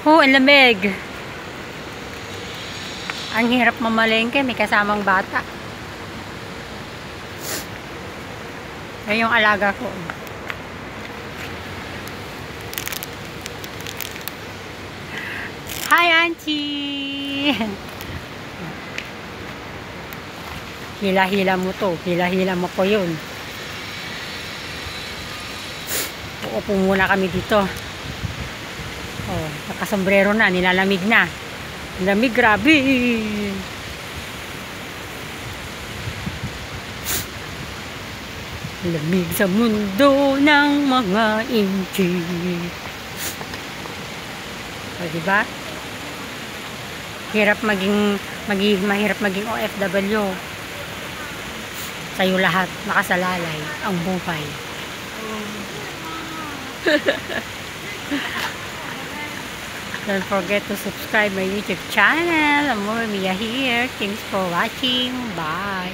Oh, ang lamig. Ang hirap mamalengke, may kasamang bata. Yan yung alaga ko. Hi, Auntie! Hila-hila mo to. Hila-hila mo ko yun. Uupo muna kami dito. Oh, nakasombrero na. Nilalamig na. Lamig, grabe. Lamig sa mundo ng mga inchi. O, diba? Mahirap maging OFW. Sa'yo lahat, nakasalalay ang buhay. Don't forget to subscribe my YouTube channel. Amor Mia here. Thanks for watching. Bye.